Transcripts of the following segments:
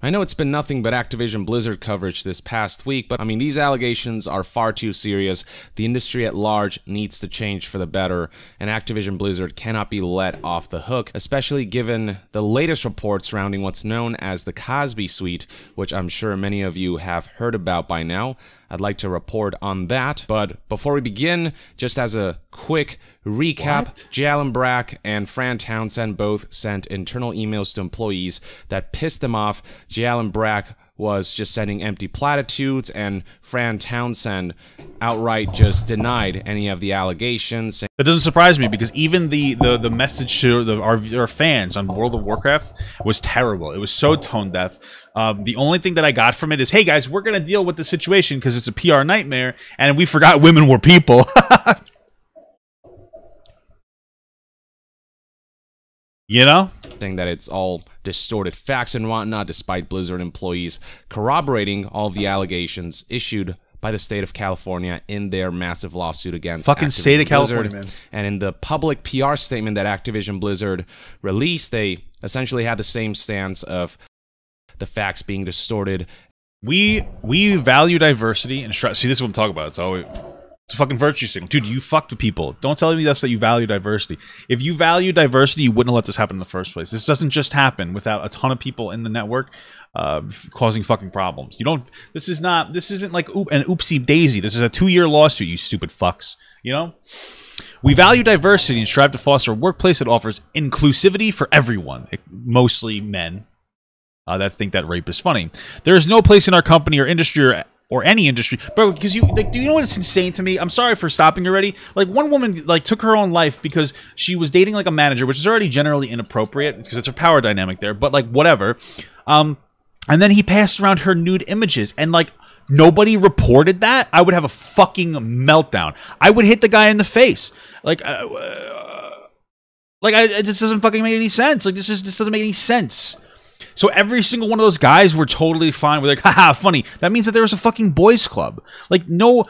I know it's been nothing but Activision Blizzard coverage this past week, but I mean, these allegations are far too serious. The industry at large needs to change for the better, and Activision Blizzard cannot be let off the hook, especially given the latest reports surrounding what's known as the Crosby Suite, which I'm sure many of you have heard about by now. I'd like to report on that, but before we begin, just as a quick recap, Jalen Brack and Fran Townsend both sent internal emails to employees that pissed them off. Jalen Brack was just sending empty platitudes, and Fran Townsend outright just denied any of the allegations. That doesn't surprise me, because even the message to our fans on World of Warcraft was terrible. It was so tone deaf. The only thing that I got from it is, hey guys, we're gonna deal with the situation because it's a PR nightmare, and we forgot women were people. You know? Saying that it's all distorted facts and whatnot, despite Blizzard employees corroborating all of the allegations issued by the state of California in their massive lawsuit against fucking Activision state of California, Blizzard. man. And in the public PR statement that Activision Blizzard released, they essentially had the same stance of the facts being distorted. We value diversity and see, this is what I'm talking about. It's a fucking virtue signal. Dude, you fucked with people. Don't tell me that you value diversity. If you value diversity, you wouldn't have let this happen in the first place. This doesn't just happen without a ton of people in the network causing fucking problems. You don't. This isn't like an oopsie daisy. This is a 2-year lawsuit, you stupid fucks. You know? We value diversity and strive to foster a workplace that offers inclusivity for everyone, mostly men that think that rape is funny. There is no place in our company or industry or any industry, bro, because do you know what's insane to me? I'm sorry for stopping already. Like, one woman, like, took her own life because she was dating, like, a manager, which is already generally inappropriate, because it's a power dynamic there, but, like, whatever. And then he passed around her nude images, and, like, nobody reported that. I would have a fucking meltdown. I would hit the guy in the face. Like, it just doesn't fucking make any sense. Like, this doesn't make any sense. So every single one of those guys were totally fine with, like, haha, funny. That means that there was a fucking boys club. Like, no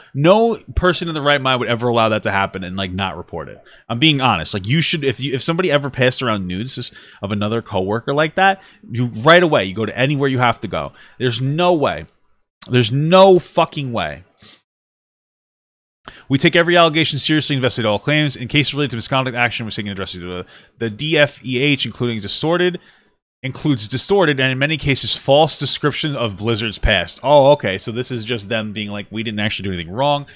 person in the right mind would ever allow that to happen and, like, not report it. I'm being honest. Like, you should, if somebody ever passed around nudes of another coworker like that, right away, you go to anywhere you have to go. There's no way. There's no fucking way. We take every allegation seriously, investigate all claims. In cases related to misconduct action, we're taking addresses to the DFEH, includes distorted and in many cases false descriptions of Blizzard's past. Oh, okay, so this is just them being like, we didn't actually do anything wrong.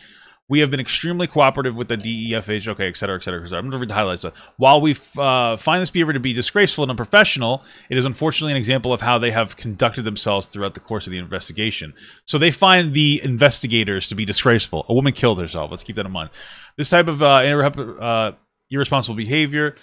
We have been extremely cooperative with the DEFH, okay, etc., etc., etc. I'm going to read the highlights. While we find this behavior to be disgraceful and unprofessional, it is unfortunately an example of how they have conducted themselves throughout the course of the investigation. So they find the investigators to be disgraceful. A woman killed herself. Let's keep that in mind. This type of irresponsible behavior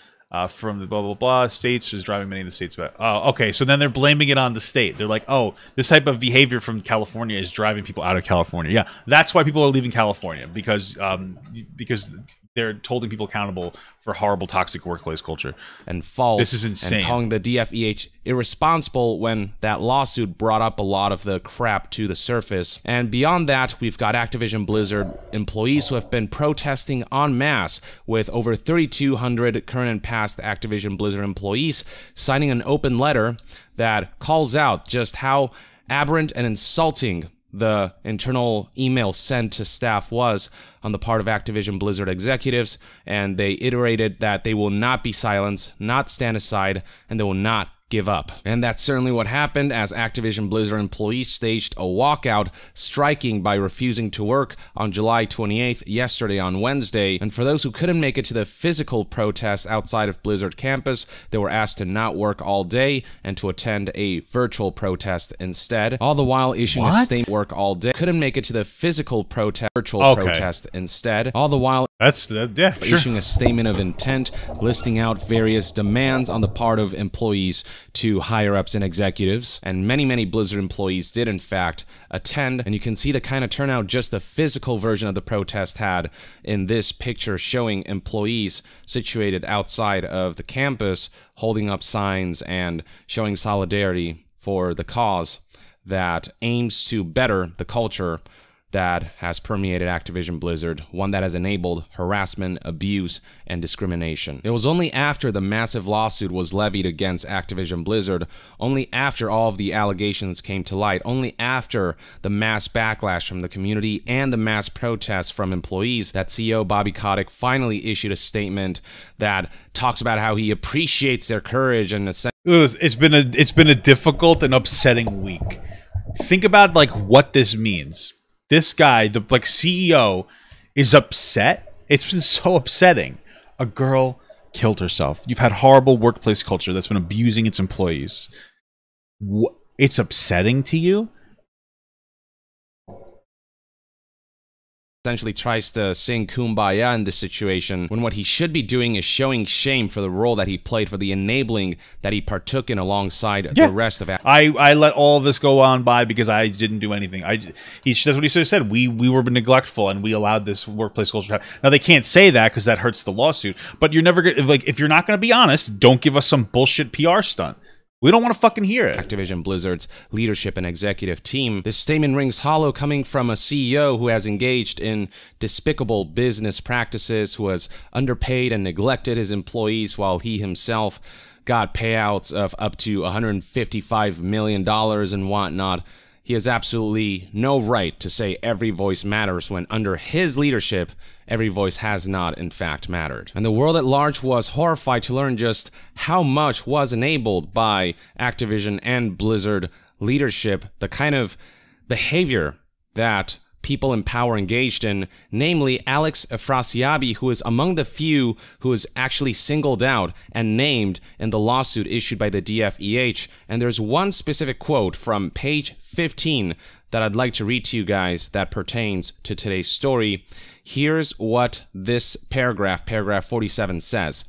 from the blah, blah, blah, states is driving many of the states back. Oh, okay, so then they're blaming it on the state. They're like, oh, this type of behavior from California is driving people out of California. Yeah, that's why people are leaving California, because they're holding people accountable for horrible, toxic workplace culture. And false. This is insane. And calling the DFEH irresponsible when that lawsuit brought up a lot of the crap to the surface. And beyond that, we've got Activision Blizzard employees who have been protesting en masse, with over 3,200 current and past Activision Blizzard employees signing an open letter that calls out just how aberrant and insulting the internal email sent to staff was on the part of Activision Blizzard executives, and they iterated that they will not be silenced, not stand aside, and they will not give up. And that's certainly what happened, as Activision Blizzard employees staged a walkout, striking by refusing to work on July 28th, yesterday on Wednesday. And for those who couldn't make it to the physical protest outside of Blizzard campus, they were asked to not work all day and to attend a virtual protest instead, all the while issuing a statement work all day. Couldn't make it to the physical protest, protest instead, all the while issuing a statement of intent, listing out various demands on the part of employees to higher-ups and executives. And many Blizzard employees did in fact attend, and you can see the kind of turnout just the physical version of the protest had in this picture, showing employees situated outside of the campus holding up signs and showing solidarity for the cause that aims to better the culture that has permeated Activision Blizzard, one that has enabled harassment, abuse, and discrimination. It was only after the massive lawsuit was levied against Activision Blizzard, only after all of the allegations came to light, only after the mass backlash from the community and the mass protests from employees, that CEO Bobby Kotick finally issued a statement that talks about how he appreciates their courage and it's been a difficult and upsetting week. Think about like what this means. This guy, the like CEO, is upset. It's been so upsetting. A girl killed herself. You've had horrible workplace culture that's been abusing its employees. It's upsetting to you? Essentially tries to sing Kumbaya in this situation, when what he should be doing is showing shame for the role that he played, for the enabling that he partook in alongside the rest of I let all of this go on by because I didn't do anything. That's what he should have said. We were neglectful and we allowed this workplace culture to happen. Now they can't say that because that hurts the lawsuit, but you're never gonna, like, if you're not going to be honest, don't give us some bullshit PR stunt. We don't want to fucking hear it. Activision Blizzard's leadership and executive team. This statement rings hollow coming from a CEO who has engaged in despicable business practices, who has underpaid and neglected his employees while he himself got payouts of up to $155 million and whatnot. He has absolutely no right to say every voice matters when under his leadership, every voice has not, in fact, mattered. And the world at large was horrified to learn just how much was enabled by Activision and Blizzard leadership, the kind of behavior that people in power engaged in, namely Alex Frasier, who is among the few who is actually singled out and named in the lawsuit issued by the DFEH. And there's one specific quote from page 15 that I'd like to read to you guys that pertains to today's story. Here's what this paragraph 47 says.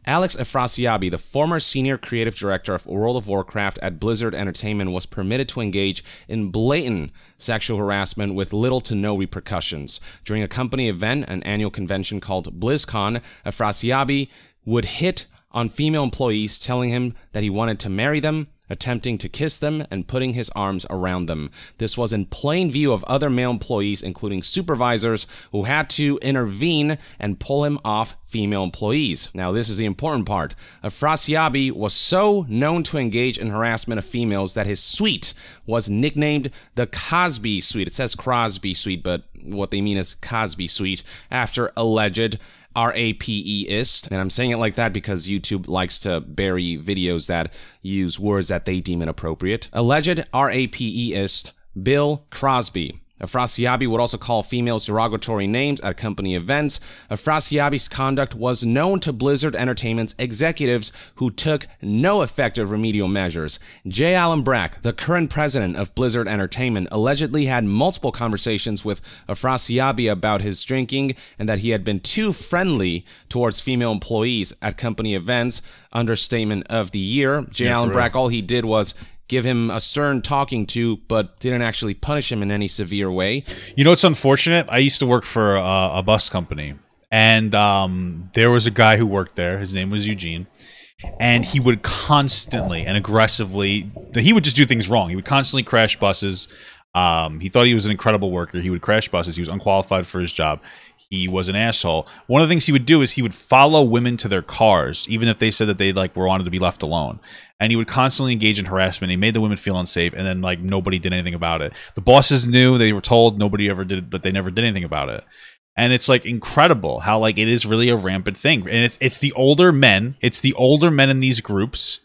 Alex Frasier, the former senior creative director of World of Warcraft at Blizzard Entertainment, was permitted to engage in blatant sexual harassment with little to no repercussions. During a company event, an annual convention called Blizzcon, Frasier would hit on female employees, telling him that he wanted to marry them, attempting to kiss them, and putting his arms around them. This was in plain view of other male employees, including supervisors, who had to intervene and pull him off female employees. Now, this is the important part. Frasier was so known to engage in harassment of females that his suite was nicknamed the Crosby Suite. It says Crosby Suite, but what they mean is Crosby Suite, after alleged RAPE-ist, and I'm saying it like that because YouTube likes to bury videos that use words that they deem inappropriate. Alleged RAPE-ist Bill Crosby. Frasier would also call females derogatory names at company events. Frasier's conduct was known to Blizzard Entertainment's executives, who took no effective remedial measures. J. Allen Brack, the current president of Blizzard Entertainment, allegedly had multiple conversations with Frasier about his drinking and that he had been too friendly towards female employees at company events. Understatement of the year. J. Allen Brack, all he did was give him a stern talking to, but didn't actually punish him in any severe way. You know, it's unfortunate. I used to work for a bus company, and there was a guy who worked there. His name was Eugene, and he would constantly and aggressively, he would just do things wrong. He would constantly crash buses. He thought he was an incredible worker. He would crash buses. He was unqualified for his job. He was an asshole. One of the things he would do is he would follow women to their cars, even if they said that they were wanted to be left alone. And he would constantly engage in harassment. He made the women feel unsafe, and then nobody did anything about it. The bosses knew, they were told, nobody ever did it, but they never did anything about it. And it's incredible how it is really a rampant thing. And it's the older men. It's the older men in these groups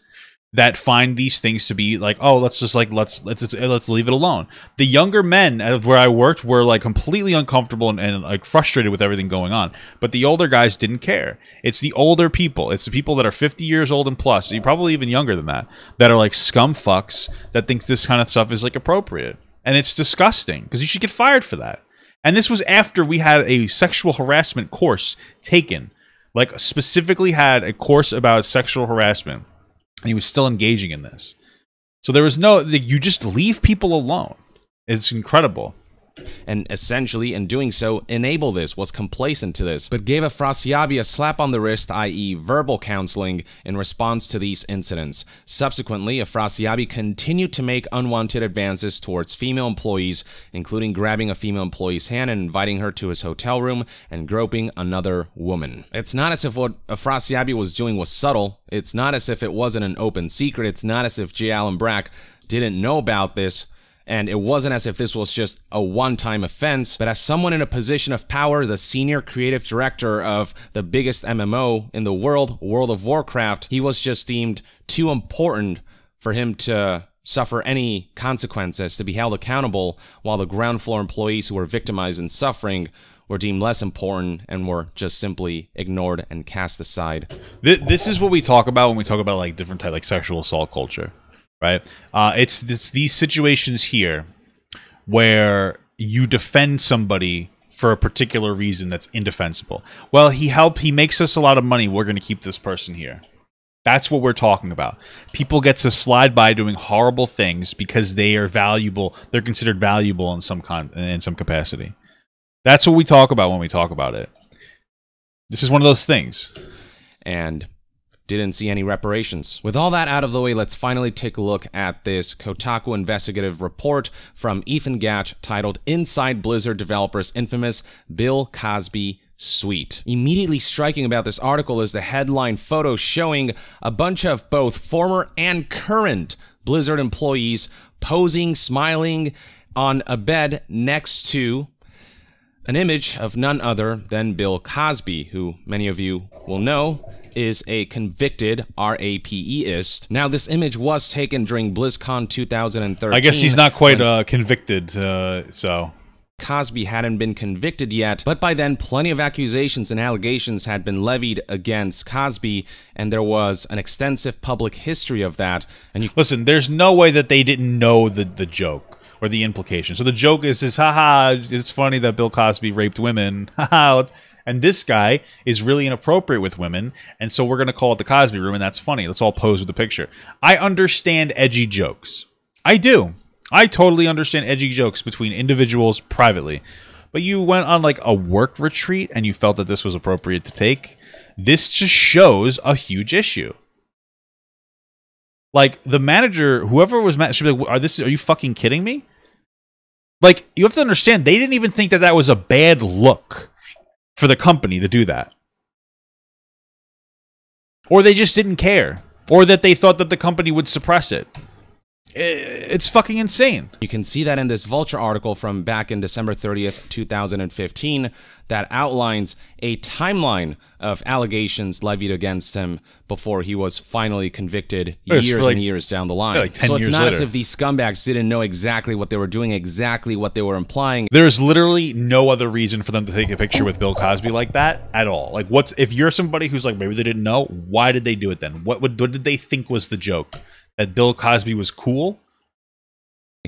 that find these things to be oh, let's just let's leave it alone. The younger men where I worked were completely uncomfortable and frustrated with everything going on. But the older guys didn't care. It's the older people. It's the people that are 50 years old and plus, so you're probably even younger than that are scum fucks that thinks this kind of stuff is appropriate. And it's disgusting because you should get fired for that. And this was after we had a sexual harassment course taken, specifically had a course about sexual harassment. And he was still engaging in this. So there was no, you just leave people alone. It's incredible. and essentially, in doing so, enable this, was complacent to this, but gave Afrasiabi a slap on the wrist, i.e. verbal counseling, in response to these incidents. Subsequently, Afrasiabi continued to make unwanted advances towards female employees, including grabbing a female employee's hand and inviting her to his hotel room and groping another woman. It's not as if what Afrasiabi was doing was subtle. It's not as if it wasn't an open secret. It's not as if J. Allen Brack didn't know about this. And it wasn't as if this was just a one-time offense, but as someone in a position of power, the senior creative director of the biggest MMO in the world, World of Warcraft, he was just deemed too important for him to suffer any consequences, to be held accountable, while the ground floor employees who were victimized and suffering were deemed less important and were just simply ignored and cast aside. This is what we talk about when we talk about like different type, like sexual assault culture. Right? It's these situations here where you defend somebody for a particular reason that's indefensible. Well, he makes us a lot of money, we're going to keep this person here. That's what we're talking about. People get to slide by doing horrible things because they are valuable. They're considered valuable in some capacity. That's what we talk about when we talk about it. This is one of those things. And didn't see any reparations. With all that out of the way, let's finally take a look at this Kotaku investigative report from Ethan Gatch titled Inside Blizzard Developers' Infamous Bill Cosby Suite. Immediately striking about this article is the headline photo showing a bunch of both former and current Blizzard employees posing, smiling on a bed next to an image of none other than Bill Cosby, who many of you will know is a convicted RAPE-ist. Now, this image was taken during BlizzCon 2013. I guess he's not quite convicted, so... Cosby hadn't been convicted yet, but by then plenty of accusations and allegations had been levied against Cosby, and there was an extensive public history of that. And listen, there's no way that they didn't know the joke or the implication. So the joke is haha, it's funny that Bill Cosby raped women, haha. And this guy is really inappropriate with women, and so we're going to call it the Cosby Room, and that's funny. Let's all pose with the picture. I understand edgy jokes. I do. I totally understand edgy jokes between individuals privately. But you went on like a work retreat, and you felt that this was appropriate to take. This just shows a huge issue. Like, the manager, whoever was should be like, are you fucking kidding me? Like, you have to understand, they didn't even think that that was a bad look for the company to do that. Or they just didn't care. Or that they thought that the company would suppress it. It's fucking insane. You can see that in this Vulture article from back in December 30th, 2015 that outlines a timeline of allegations levied against him before he was finally convicted years and years down the line. Like 10 so it's years not later. as if these scumbags didn't know exactly what they were doing, exactly what they were implying. There's literally no other reason for them to take a picture with Bill Cosby like that at all. Like, if you're somebody who's like, maybe they didn't know, why did they do it then? What did they think was the joke? That Bill Cosby was cool?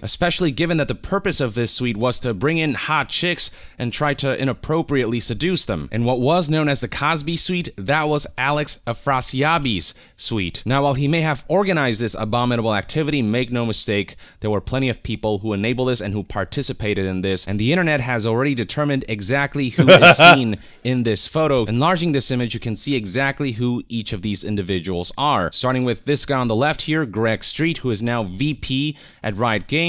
Especially given that the purpose of this suite was to bring in hot chicks and try to inappropriately seduce them. And what was known as the Cosby Suite, that was Alex Afrasiabi's suite. Now, while he may have organized this abominable activity, make no mistake, there were plenty of people who enabled this and who participated in this, and the internet has already determined exactly who is seen in this photo. Enlarging this image, you can see exactly who each of these individuals are. Starting with this guy on the left here, Greg Street, who is now VP at Riot Games.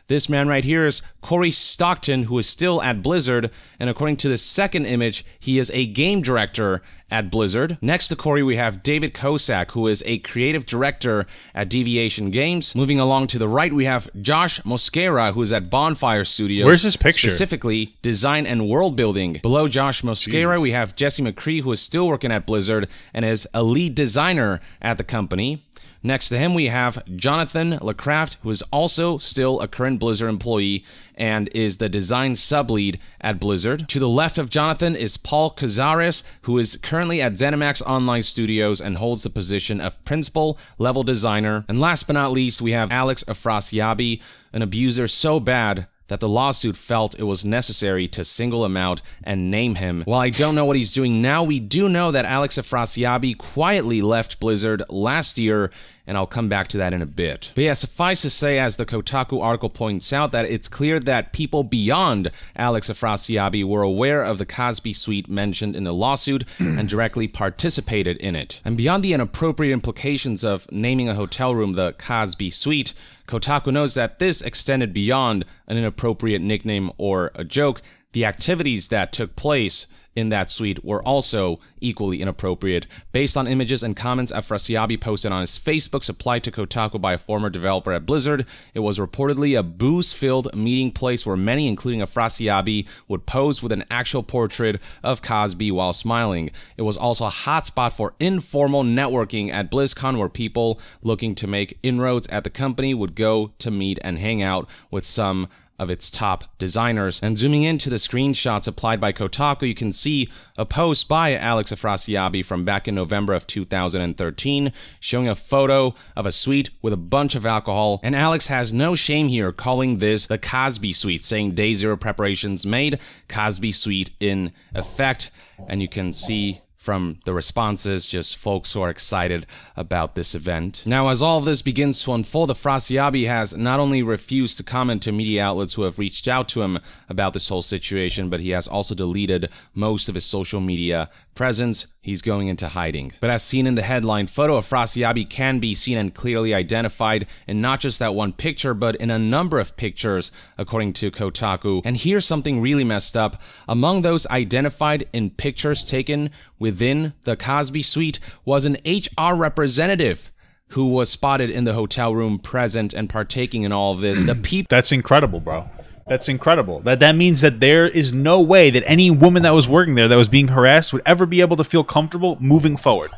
This man right here is Corey Stockton, who is still at Blizzard, and according to the second image, he is a game director at Blizzard. Next to Corey, we have David Kosak, who is a creative director at Deviation Games. Moving along to the right, we have Josh Mosquera, who is at Bonfire Studios. Where's his picture? Specifically, design and world building. Below Josh Mosquera, we have Jesse McCree, who is still working at Blizzard and is a lead designer at the company. Next to him, we have Jonathan LeCraft, who is also still a current Blizzard employee and is the design sub-lead at Blizzard. To the left of Jonathan is Paul Cazares, who is currently at ZeniMax Online Studios and holds the position of principal level designer. And last but not least, we have Alex Afrasiabi, an abuser so bad that the lawsuit felt it was necessary to single him out and name him. While I don't know what he's doing now, we do know that Alex Afrasiabi quietly left Blizzard last year and I'll come back to that in a bit. But yeah, suffice to say, as the Kotaku article points out, that it's clear that people beyond Alex Afrasiabi were aware of the Crosby Suite mentioned in the lawsuit and directly participated in it. And beyond the inappropriate implications of naming a hotel room the Crosby Suite, Kotaku knows that this extended beyond an inappropriate nickname or a joke. The activities that took place in that suite were also equally inappropriate. Based on images and comments Afrasiabi posted on his Facebook supplied to Kotaku by a former developer at Blizzard, it was reportedly a booze-filled meeting place where many, including Afrasiabi, would pose with an actual portrait of Crosby while smiling. It was also a hotspot for informal networking at BlizzCon, where people looking to make inroads at the company would go to meet and hang out with some of its top designers. And zooming into the screenshots applied by Kotaku, you can see a post by Alex Afrasiabi from back in November of 2013 showing a photo of a suite with a bunch of alcohol, and Alex has no shame here calling this the Crosby Suite, saying day zero preparations made, Crosby Suite in effect. And you can see from the responses, just folks who are excited about this event. Now, as all of this begins to unfold, Afrasiabi has not only refused to comment to media outlets who have reached out to him about this whole situation, but he has also deleted most of his social media presence. He's going into hiding. But as seen in the headline photo, Afrasiabi can be seen and clearly identified in not just that one picture, but in a number of pictures, according to Kotaku. And here's something really messed up. Among those identified in pictures taken within the Crosby Suite was an HR representative who was spotted in the hotel room present and partaking in all of this. The people— That's incredible, bro. That's incredible. That means that there is no way that any woman that was working there that was being harassed would ever be able to feel comfortable moving forward.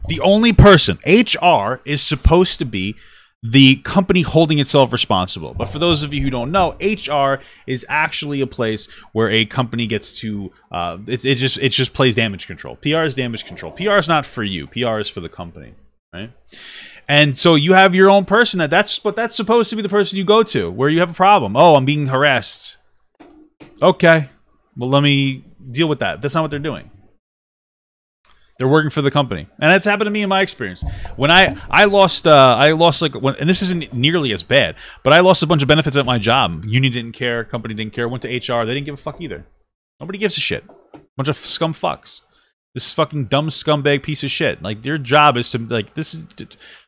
The only person, HR, is supposed to be the company holding itself responsible. But for those of you who don't know, HR is actually a place where a company gets to it just plays damage control. PR is damage control. PR is not for you. PR is for the company, right? And so you have your own person that's supposed to be the person you go to where you have a problem. Oh, I'm being harassed. Okay, well, let me deal with that. That's not what they're doing. They're working for the company, and that's happened to me in my experience. When I lost and this isn't nearly as bad, but I lost a bunch of benefits at my job. Union didn't care, company didn't care. Went to HR, they didn't give a fuck either. Nobody gives a shit. Bunch of scum fucks. This fucking dumb scumbag piece of shit. Like, your job is to, like, this is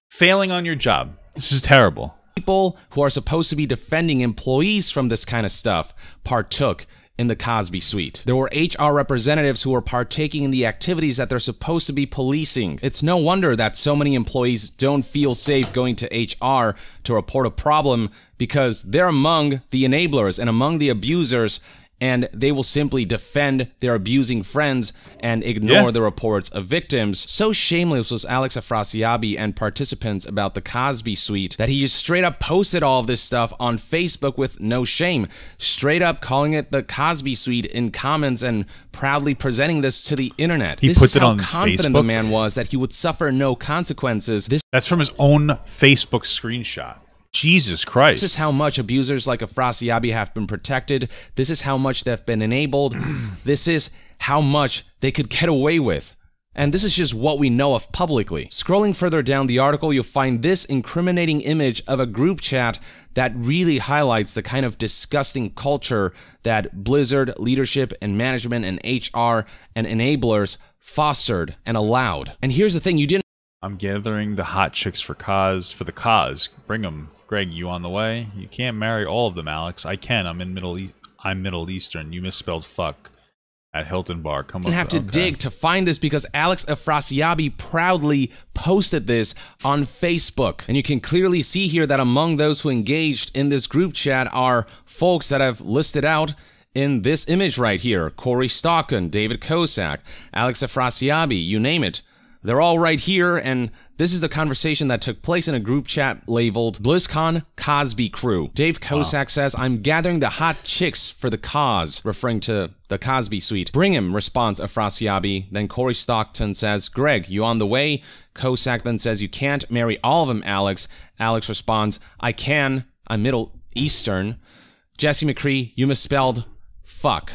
failing on your job. This is terrible. People who are supposed to be defending employees from this kind of stuff partook in the Crosby Suite. There were HR representatives who were partaking in the activities that they're supposed to be policing. It's no wonder that so many employees don't feel safe going to HR to report a problem, because they're among the enablers and among the abusers, and they will simply defend their abusing friends and ignore the reports of victims. So shameless was Alex Afrasiabi and participants about the Crosby Suite that he just straight up posted all of this stuff on Facebook with no shame, straight up calling it the Crosby Suite in comments and proudly presenting this to the internet. He puts it on Facebook. This is how confident the man was that he would suffer no consequences. That's from his own Facebook screenshot. Jesus Christ. This is how much abusers like Afrasiabi have been protected. This is how much they've been enabled. This is how much they could get away with. And this is just what we know of publicly. Scrolling further down the article, you'll find this incriminating image of a group chat that really highlights the kind of disgusting culture that Blizzard leadership and management and HR and enablers fostered and allowed. And here's the thing, you didn't— I'm gathering the hot chicks for the cause. Bring them. Greg, you on the way? You can't marry all of them, Alex. I can. I'm Middle Eastern. You misspelled fuck at Hilton Bar. Come on. You have to dig to find this because Alex Afrasiabi proudly posted this on Facebook. And you can clearly see here that among those who engaged in this group chat are folks that I've listed out in this image right here. Corey Stockton, David Kosak, Alex Afrasiabi, you name it. They're all right here, and this is the conversation that took place in a group chat labeled BlizzCon Crosby Crew. Dave Kosak says, I'm gathering the hot chicks for the cause, referring to the Crosby Suite. Bring him, responds Afrasiabi. Then Corey Stockton says, Greg, you on the way? Kosak then says, you can't marry all of them, Alex. Alex responds, I can. I'm Middle Eastern. Jesse McCree, you misspelled fuck.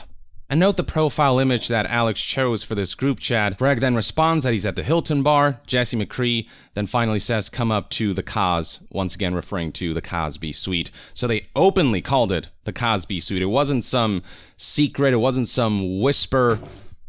And note the profile image that Alex chose for this group chat. Greg then responds that he's at the Hilton bar. Jesse McCree then finally says, come up to the Cos, once again referring to the Crosby Suite. So they openly called it the Crosby Suite. It wasn't some secret, it wasn't some whisper.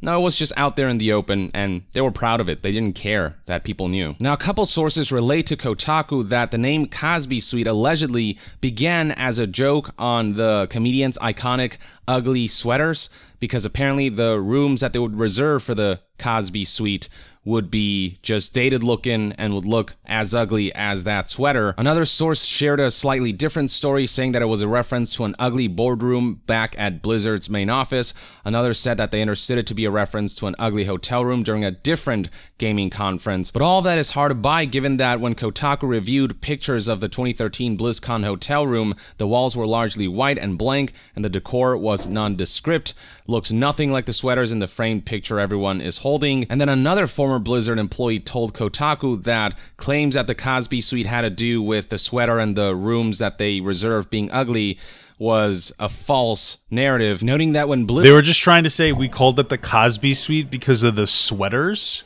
No, it was just out there in the open, and they were proud of it. They didn't care that people knew. Now, a couple sources relate to Kotaku that the name Crosby Suite allegedly began as a joke on the comedian's iconic ugly sweaters, because apparently the rooms that they would reserve for the Crosby Suite would be just dated looking and would look as ugly as that sweater. Another source shared a slightly different story, saying that it was a reference to an ugly boardroom back at Blizzard's main office. Another said that they understood it to be a reference to an ugly hotel room during a different gaming conference. But all that is hard to buy, given that when Kotaku reviewed pictures of the 2013 BlizzCon hotel room, the walls were largely white and blank, and the decor was nondescript. Looks nothing like the sweaters in the framed picture everyone is holding. And then another former Blizzard employee told Kotaku that claims that the Crosby Suite had to do with the sweater and the rooms that they reserved being ugly was a false narrative, noting that when Blizzard... They were just trying to say we called it the Crosby Suite because of the sweaters?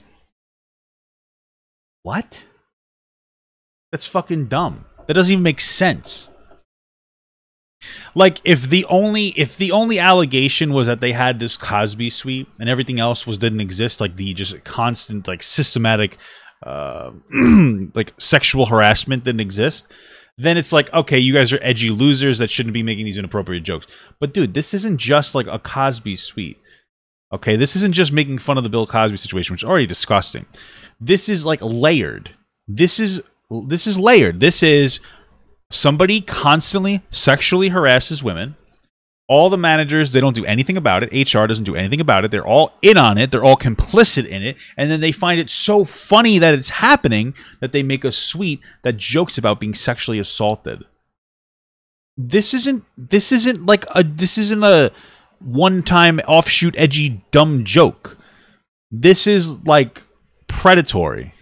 What? That's fucking dumb. That doesn't even make sense. Like, if the only allegation was that they had this Crosby Suite and everything else didn't exist, like the just constant, like, systematic like sexual harassment didn't exist, then it's like, okay, you guys are edgy losers that shouldn't be making these inappropriate jokes. But dude, this isn't just like a Crosby Suite. Okay, this isn't just making fun of the Bill Cosby situation, which is already disgusting. This is like layered. This is layered. This is somebody constantly sexually harasses women. All the managers, they don't do anything about it. HR doesn't do anything about it. They're all in on it. They're all complicit in it. And then they find it so funny that it's happening that they make a suite that jokes about being sexually assaulted. This isn't a one-time offshoot edgy dumb joke. This is like predatory.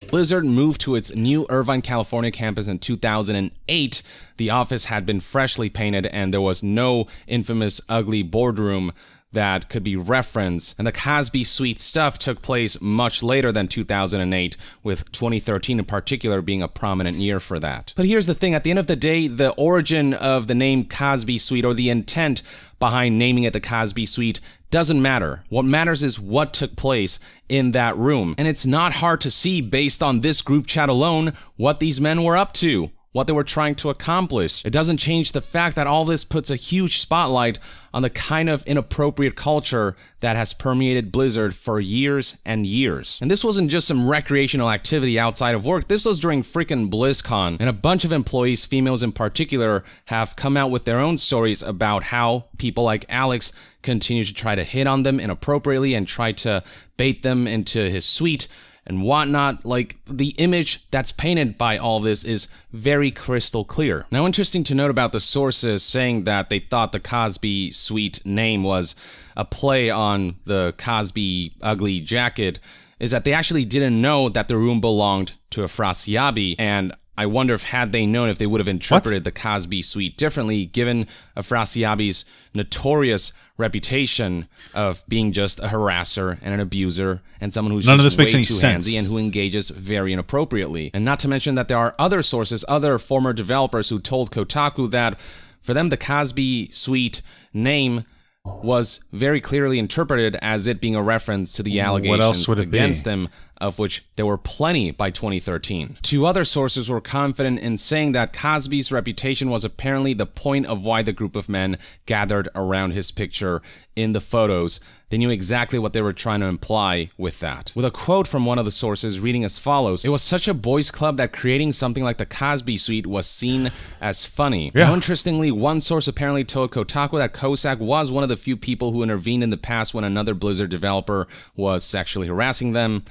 Blizzard moved to its new Irvine, California campus in 2008. The office had been freshly painted and there was no infamous ugly boardroom that could be referenced. And the Crosby Suite stuff took place much later than 2008, with 2013 in particular being a prominent year for that. But here's the thing, at the end of the day, the origin of the name Crosby Suite, or the intent behind naming it the Crosby Suite, doesn't matter. What matters is what took place in that room. And it's not hard to see, based on this group chat alone, what these men were up to, what they were trying to accomplish. It doesn't change the fact that all this puts a huge spotlight on the kind of inappropriate culture that has permeated Blizzard for years and years. And this wasn't just some recreational activity outside of work. This was during freaking BlizzCon. And a bunch of employees, females in particular, have come out with their own stories about how people like Alex continue to try to hit on them inappropriately and try to bait them into his suite and whatnot. Like, the image that's painted by all this is very crystal clear. Now, interesting to note about the sources saying that they thought the Crosby Suite name was a play on the Crosby ugly jacket is that they actually didn't know that the room belonged to a Frasier Abbey, and I wonder if had they known, if they would have interpreted the Crosby Suite differently, given Frasier Abbey's notorious reputation of being just a harasser and an abuser and someone who's just way too handsy and who engages very inappropriately. And not to mention that there are other sources, other former developers who told Kotaku that for them the Crosby Suite name was very clearly interpreted as it being a reference to the allegations against them, of which there were plenty by 2013. Two other sources were confident in saying that Crosby's reputation was apparently the point of why the group of men gathered around his picture in the photos. They knew exactly what they were trying to imply with that. With a quote from one of the sources reading as follows: "It was such a boys' club that creating something like the Crosby Suite was seen as funny." Yeah. Now, interestingly, one source apparently told Kotaku that Kosak was one of the few people who intervened in the past when another Blizzard developer was sexually harassing them.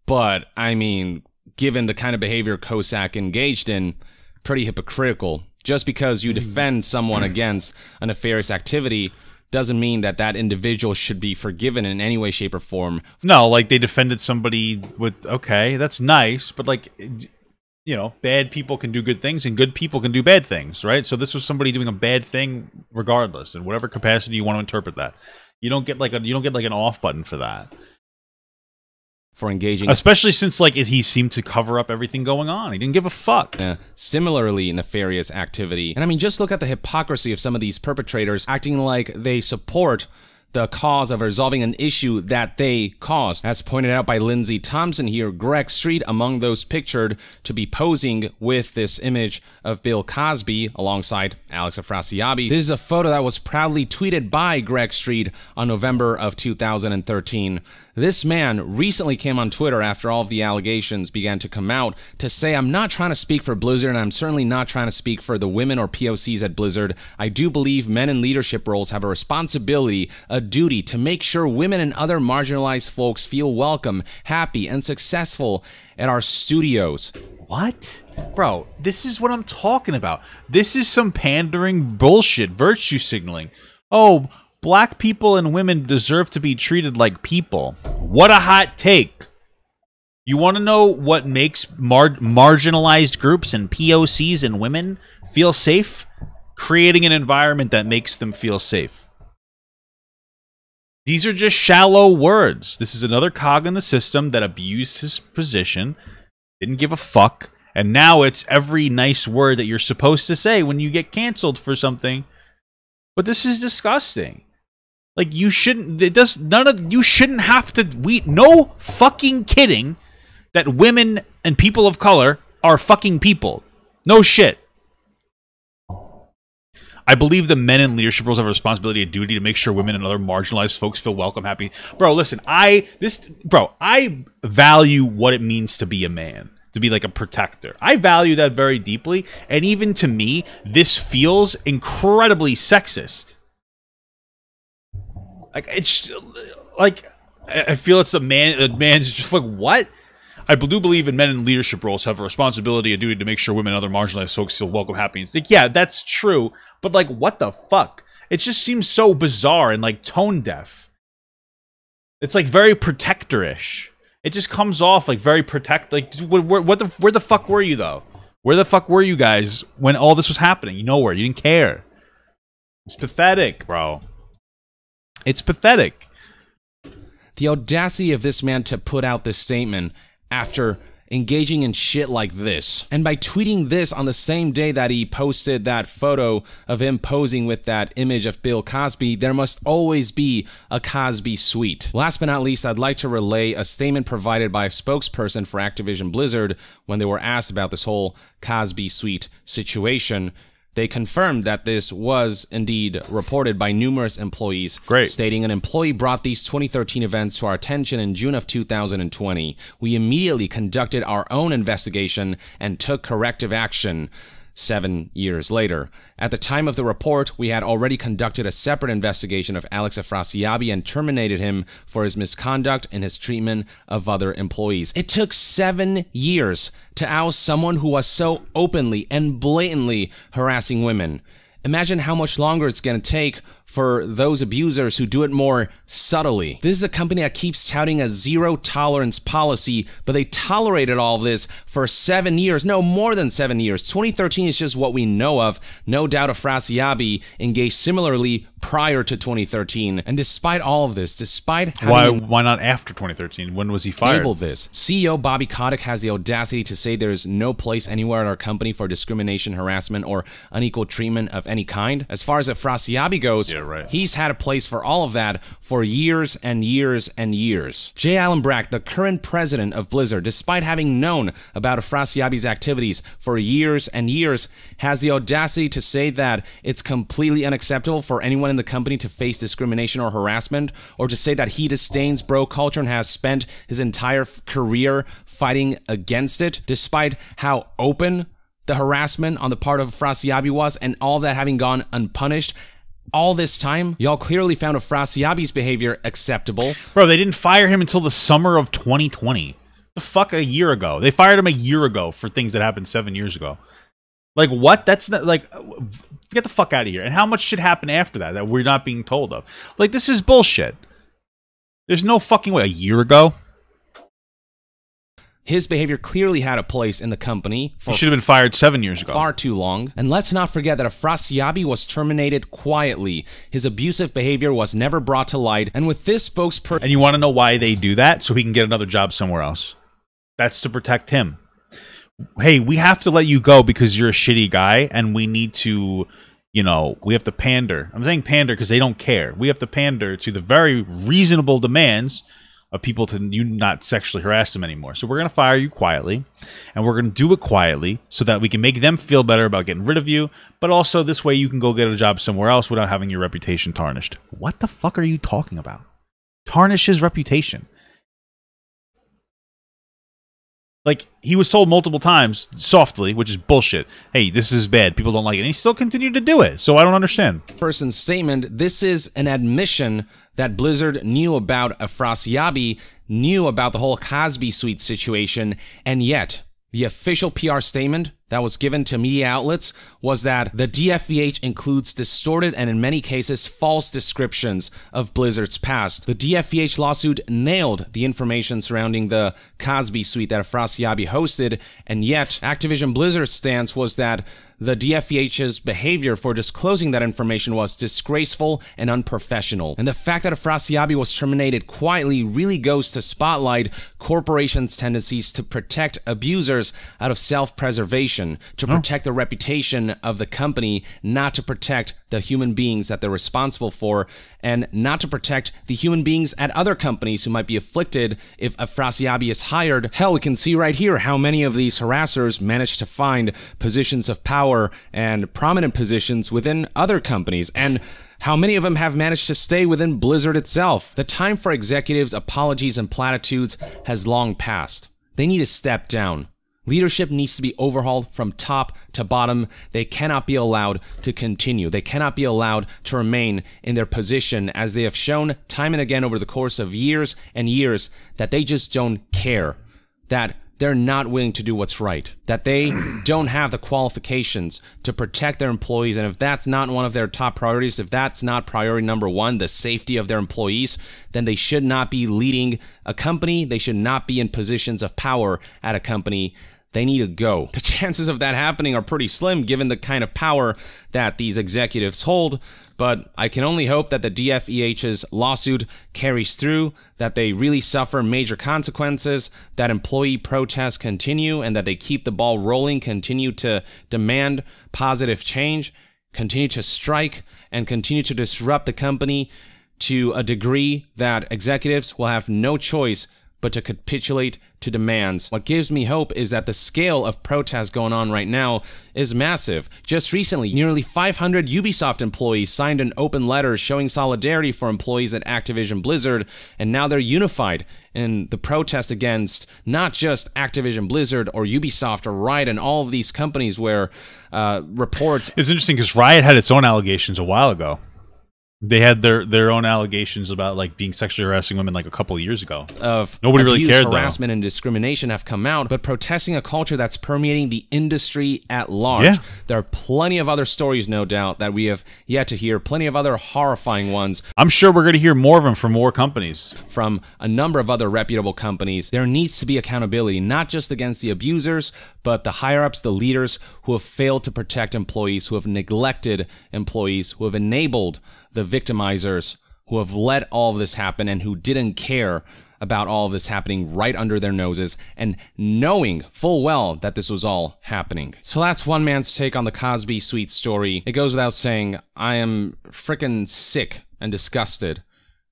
But, I mean, given the kind of behavior Kosak engaged in, pretty hypocritical. Just because you defend someone against a nefarious activity doesn't mean that that individual should be forgiven in any way, shape, or form. No, like, they defended somebody with, okay, that's nice, but, like, you know, bad people can do good things and good people can do bad things, right? So this was somebody doing a bad thing regardless, in whatever capacity you want to interpret that. You don't get like an off button for that. For engaging, especially since like he seemed to cover up everything going on. He didn't give a fuck. Similarly nefarious activity. And I mean, just look at the hypocrisy of some of these perpetrators acting like they support the cause of resolving an issue that they caused. As pointed out by Lindsay Thompson here, Greg Street among those pictured to be posing with this image of Bill Cosby alongside Alex Afrasiabi. This is a photo that was proudly tweeted by Greg Street on November of 2013. This man recently came on Twitter after all of the allegations began to come out to say, I'm not trying to speak for Blizzard, and I'm certainly not trying to speak for the women or POCs at Blizzard. I do believe men in leadership roles have a responsibility, a duty to make sure women and other marginalized folks feel welcome, happy, and successful at our studios. What? Bro, this is what I'm talking about. This is some pandering bullshit, virtue signaling. Oh, black people and women deserve to be treated like people. What a hot take. You want to know what makes marginalized groups and POCs and women feel safe? Creating an environment that makes them feel safe. These are just shallow words. This is another cog in the system that abused his position, didn't give a fuck, and now it's every nice word that you're supposed to say when you get canceled for something. But this is disgusting. Like, you shouldn't, you shouldn't have to, no fucking kidding that women and people of color are fucking people. No shit. I believe the men in leadership roles have a responsibility and duty to make sure women and other marginalized folks feel welcome, happy. Bro, listen, I value what it means to be a man, to be like a protector. I value that very deeply, and even to me, this feels incredibly sexist. Like, it's like, I feel it's a man's just like, what? I do believe in men in leadership roles have a responsibility and duty to make sure women and other marginalized folks feel welcome, happy. It's like, yeah, that's true, but like, what the fuck? It just seems so bizarre and like tone deaf. It's like very protectorish. It just comes off like very like, where the fuck were you though? Where the fuck were you guys when all this was happening? You nowhere. You didn't care. It's pathetic, bro. It's pathetic. The audacity of this man to put out this statement after engaging in shit like this. And by tweeting this on the same day that he posted that photo of him posing with that image of Bill Cosby, there must always be a Crosby Suite. Last but not least, I'd like to relay a statement provided by a spokesperson for Activision Blizzard when they were asked about this whole Crosby Suite situation. They confirmed that this was indeed reported by numerous employees, stating an employee brought these 2013 events to our attention in June of 2020. We immediately conducted our own investigation and took corrective action. 7 years later. At the time of the report, we had already conducted a separate investigation of Alex Afrasiabi and terminated him for his misconduct and his treatment of other employees. It took 7 years to oust someone who was so openly and blatantly harassing women. Imagine how much longer it's going to take for those abusers who do it more subtly. This is a company that keeps touting a zero-tolerance policy, but they tolerated all of this for 7 years. No, more than 7 years. 2013 is just what we know of. No doubt Afrasiabi engaged similarly prior to 2013. And despite all of this, despite having... Why not after 2013? When was he fired? This. CEO Bobby Kotick has the audacity to say there is no place anywhere at our company for discrimination, harassment, or unequal treatment of any kind. As far as Afrasiabi goes, he's had a place for all of that for years and years and years. J. Allen Brack, the current president of Blizzard, despite having known about Afrasiabi's activities for years and years, has the audacity to say that it's completely unacceptable for anyone in the company to face discrimination or harassment, or to say that he disdains bro culture and has spent his entire career fighting against it, despite how open the harassment on the part of Afrasiabi was, and all that having gone unpunished. All this time, y'all clearly found Afrasiabi's behavior acceptable. Bro, they didn't fire him until the summer of 2020. The fuck, a year ago. They fired him a year ago for things that happened 7 years ago. Like, what? That's not, like, get the fuck out of here. And how much should happen after that that we're not being told of? Like, this is bullshit. There's no fucking way. A year ago? His behavior clearly had a place in the company for He should have been fired 7 years ago. far too long. And let's not forget that Frasier Abbey was terminated quietly. His abusive behavior was never brought to light. And with this spokesperson... And you want to know why they do that? So he can get another job somewhere else. That's to protect him. Hey, we have to let you go because you're a shitty guy, and we need to, you know, we have to pander. I'm saying pander because they don't care. We have to pander to the very reasonable demands of people to you not sexually harass them anymore. So we're going to fire you quietly, and we're going to do it quietly so that we can make them feel better about getting rid of you, but also this way you can go get a job somewhere else without having your reputation tarnished. What the fuck are you talking about? Tarnish his reputation. Like, he was told multiple times, softly, which is bullshit, hey, this is bad, people don't like it, and he still continued to do it, so I don't understand. Person's statement, this is an admission that Blizzard knew about Frasier Abbey, knew about the whole Crosby Suite situation, and yet the official PR statement that was given to media outlets was that the DFVH includes distorted and in many cases false descriptions of Blizzard's past. The DFVH lawsuit nailed the information surrounding the Crosby Suite that Frasier Abbey hosted, and yet Activision Blizzard's stance was that the DFVH's behavior for disclosing that information was disgraceful and unprofessional. And the fact that Frasier Abbey was terminated quietly really goes to spotlight corporations' tendencies to protect abusers out of self-preservation, to protect the reputation of the company, not to protect the human beings that they're responsible for, and not to protect the human beings at other companies who might be afflicted if Frasier Abbey is hired. Hell, we can see right here how many of these harassers managed to find positions of power and prominent positions within other companies, and how many of them have managed to stay within Blizzard itself. The time for executives' apologies and platitudes has long passed. They need to step down. Leadership needs to be overhauled from top to bottom. They cannot be allowed to continue. They cannot be allowed to remain in their position, as they have shown time and again over the course of years and years that they just don't care, that they're not willing to do what's right, that they don't have the qualifications to protect their employees, and if that's not one of their top priorities, if that's not priority number one, the safety of their employees, then they should not be leading a company. They should not be in positions of power at a company. They need to go. The chances of that happening are pretty slim given the kind of power that these executives hold, but I can only hope that the DFVH's lawsuit carries through, that they really suffer major consequences, that employee protests continue, and that they keep the ball rolling, continue to demand positive change, continue to strike, and continue to disrupt the company to a degree that executives will have no choice but to capitulate to demands. What gives me hope is that the scale of protests going on right now is massive. Just recently, nearly 500 Ubisoft employees signed an open letter showing solidarity for employees at Activision Blizzard, and now they're unified in the protest against not just Activision Blizzard or Ubisoft or Riot and all of these companies where reports... It's interesting because Riot had its own allegations a while ago. They had their own allegations about like being sexually harassing women like a couple of years ago. Of nobody really cared, harassment and discrimination have come out, but protesting a culture that's permeating the industry at large. Yeah. There are plenty of other stories, no doubt, that we have yet to hear. Plenty of other horrifying ones. I'm sure we're going to hear more of them from more companies. From a number of other reputable companies. There needs to be accountability, not just against the abusers, but the higher-ups, the leaders who have failed to protect employees, who have neglected employees, who have enabled the victimizers, who have let all of this happen and who didn't care about all of this happening right under their noses and knowing full well that this was all happening. So that's one man's take on the Crosby Suite story. It goes without saying, I am frickin' sick and disgusted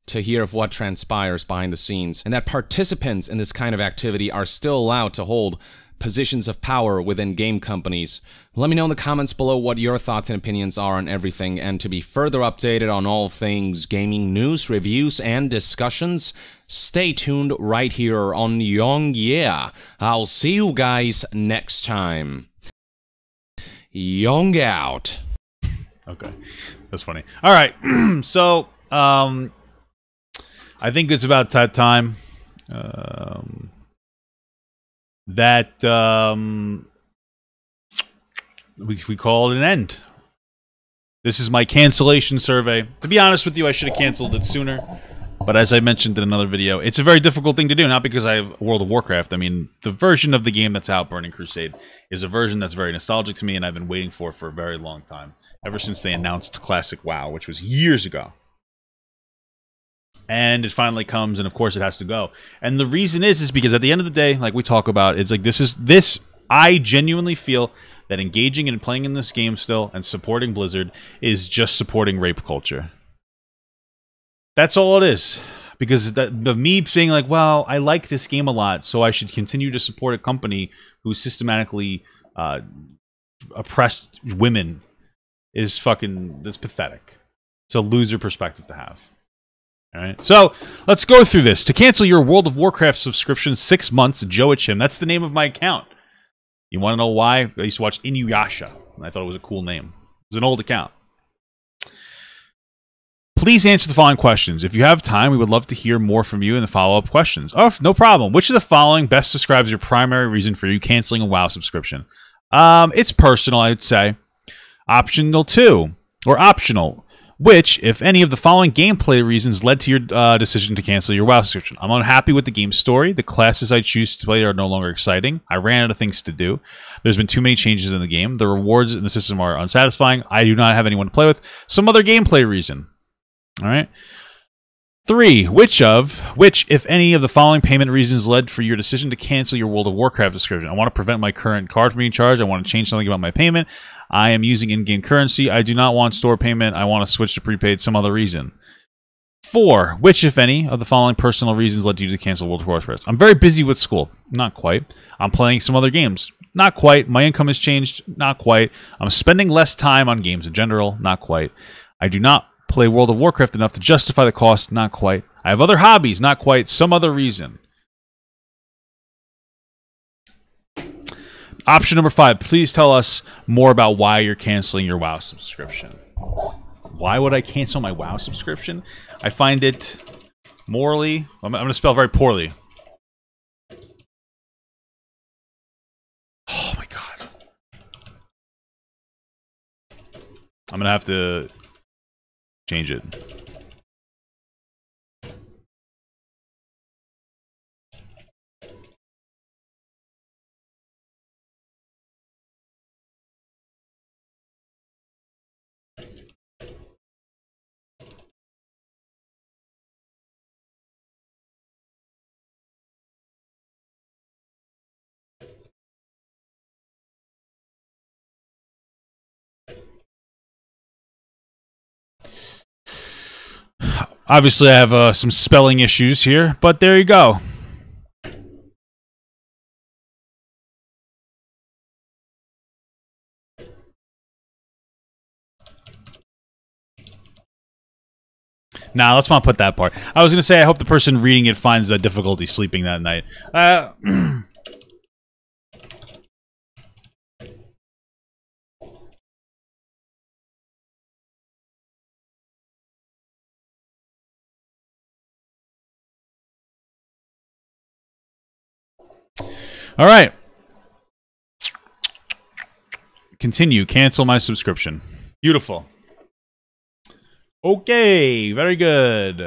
to hear of what transpires behind the scenes, and that participants in this kind of activity are still allowed to hold positions of power within game companies. Let me know in the comments below what your thoughts and opinions are on everything, and to be further updated on all things gaming news, reviews, and discussions, stay tuned right here on Young Yeah. I'll see you guys next time. Young out. Okay, that's funny. All right, so I think it's about that time. That we call it an end. This is my cancellation survey. To be honest with you, I should have canceled it sooner. But as I mentioned in another video, it's a very difficult thing to do, not because I have World of Warcraft. I mean, the version of the game that's out, Burning Crusade, is a version that's very nostalgic to me, and I've been waiting for a very long time. Ever since they announced Classic WoW, which was years ago. And it finally comes, and of course it has to go. And the reason is because at the end of the day, like we talk about, it's like this. I genuinely feel that engaging and playing in this game still and supporting Blizzard is just supporting rape culture. That's all it is. Because the me saying like, well, I like this game a lot, so I should continue to support a company who systematically oppressed women is that's pathetic. It's a loser perspective to have. All right, so let's go through this. To cancel your World of Warcraft subscription, 6 months, Joachim. That's the name of my account. You want to know why? I used to watch Inuyasha, and I thought it was a cool name. It's an old account. Please answer the following questions. If you have time, we would love to hear more from you in the follow-up questions. Oh, no problem. Which of the following best describes your primary reason for you canceling a WoW subscription? It's personal, I'd say. Optional 2, or optional. Which, if any of the following gameplay reasons led to your decision to cancel your WoW subscription? I'm unhappy with the game's story. The classes I choose to play are no longer exciting. I ran out of things to do. There's been too many changes in the game. The rewards in the system are unsatisfying. I do not have anyone to play with. Some other gameplay reason. All right. 3. Which, if any of the following payment reasons led for your decision to cancel your World of Warcraft subscription? I want to prevent my current card from being charged. I want to change something about my payment. I am using in-game currency. I do not want store payment. I want to switch to prepaid. Some other reason. 4. Which, if any, of the following personal reasons led you to cancel World of Warcraft? I'm very busy with school. Not quite. I'm playing some other games. Not quite. My income has changed. Not quite. I'm spending less time on games in general. Not quite. I do not play World of Warcraft enough to justify the cost. Not quite. I have other hobbies. Not quite. Some other reason. Option number 5. Please tell us more about why you're canceling your WoW subscription. Why would I cancel my WoW subscription? I find it morally... I'm going to spell very poorly. Oh my god. I'm going to have to change it. Obviously, I have some spelling issues here, but there you go. Nah, let's not put that part. I was going to say, I hope the person reading it finds difficulty sleeping that night. All right. Continue. Cancel my subscription. Beautiful. Okay, very good.